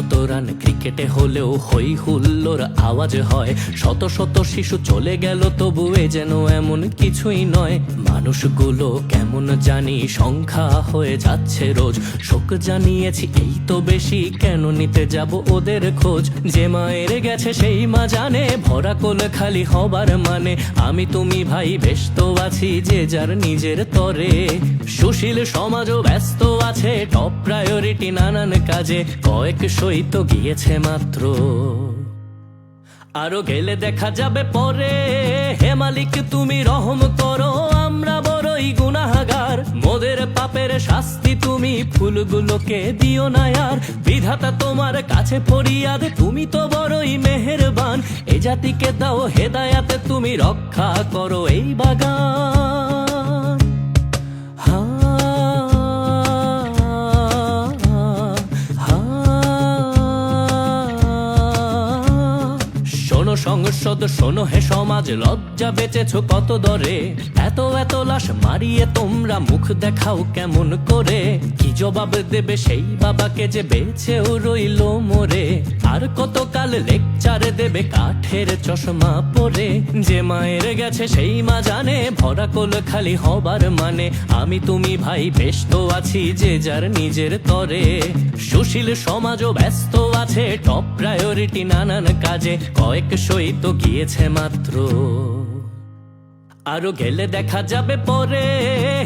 শত রান ক্রিকেটে হলেও হই হুল্লোর আওয়াজ হয়। শত শত শিশু চলে গেল তবু এ যেন এমন কিছুই নয়। মানুষগুলো কেমন জানি সংখ্যা হয়ে যাচ্ছে রোজ। শোক জানিয়েছি এই তো বেশি, কেন নিতে যাব ওদের খোঁজ। যে মায়ের গেছে সেই মা জানে, ভরা কোল খালি হবার মানে। আমি তুমি ভাই বেশ তো আছি যে যার নিজের তরে। সুশীল সমাজও ব্যস্ত আছে, টপ প্রায়োরিটি নানান কাজে। কয়েক সই তো গিয়েছে মাত্র, আরো গেলে দেখা যাবে পরে। হে মালিক তুমি রহম করো, আমরা বড়ই গুনাহগার। মোদের পাপের শাস্তি তুমি ফুলগুলোকে দিও না আর। বিধাতা তোমার কাছে ফরিয়াদ, তুমি তো বড়ই মেহেরবান। এ জাতিকে দাও হেদায়াত, তুমি রক্ষা করো এই বাগান। শোনো সংসদ শোনো হে সমাজ, লজ্জা বেচেছো কত দরে। এত এত লাশ মারিয়ে তোমরা মুখ দেখাও কেমন করে। কি জবাব দেবে সেই বাবাকে যে বেঁচেও রইল মরে। আর কতকাল লেকচারে দেবে কাঠের চশমা পরে। যে মায়ের গেছে সেই মা জানে, ভরা কোল খালি হবার মানে। আমি তুমি ভাই বেশ তো আছি যে যার নিজের তরে। সুশীল সমাজও ব্যস্ত আছে, টপ প্রায়োরিটি নানান কাজে। কয়েক সই তো গিয়েছে মাত্র, আরো গেলে দেখা যাবে পরে।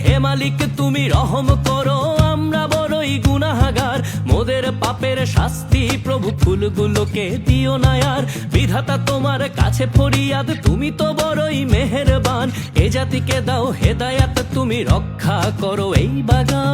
হে মালিক তুমি রহম করো, আমরা বড়ই গুনাহগার। মোদের পাপের শাস্তি প্রভু ফুলগুলোকে দিও না আর। বিধাতা তোমার কাছে ফরিয়াদ, তুমি তো বড়ই মেহেরবান। এ জাতিকে দাও হেদায়াত, তুমি রক্ষা করো এই বাগান।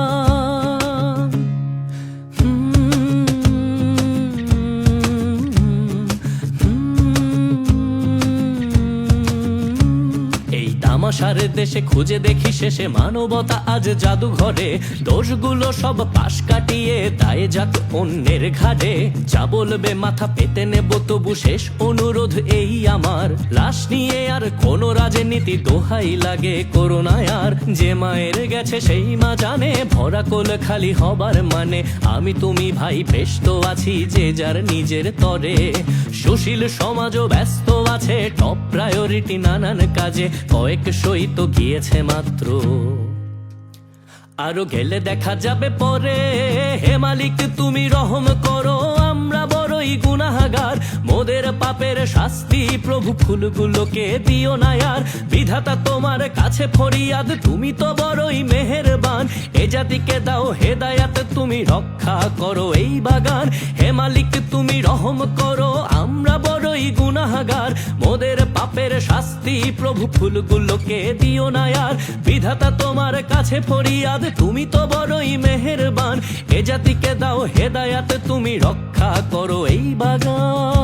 তামাশার দেশে খুঁজে দেখি শেষে মানবতা আজ জাদুঘরে। দোষগুলো সব পাশ কাটিয়ে দায়ে যাক অন্যের ঘাড়ে। যা বলবে মাথা পেতে নেব তবু শেষ অনুরোধ এই আমার। লাশ নিয়ে আর কোনো রাজনীতি দোহাই লাগে করোনা আর। যে মায়ের গেছে সেই মা জানে, ভরা কোল খালি হবার মানে। আমি তুমি ভাই বেশ তো আছি যে যার নিজের তরে। সুশীল সমাজও ব্যস্ত আছে, টপ প্রায়োরিটি নানান কাজে। কয়েক সই তো গিয়েছে মাত্র, আরো গেলে দেখা যাবে পরে। হে মালিক তুমি রহম করো, আমরা বড়ই গুনাহগার। মোদের পাপের শাস্তি প্রভু ফুলগুলোকে দিও না আর। বিধাতা তোমার কাছে ফরিয়াদ, তুমি তো বড়ই মেহেরবান। এ জাতিকে দাও হেদায়াত, তুমি রক্ষা করো এই বাগান। হে মালিক তুমি রহম করো, আমরা বড়ই গুনাহগার। মোদের পাপের শাস্তি প্রভু ফুলগুলোকে দিও না আর। বিধাতা তোমার কাছে ফরিয়াদ, তুমি তো বড়ই মেহেরবান। এ জাতিকে দাও হেদায়াত, তুমি রক্ষা করো এই বাগান।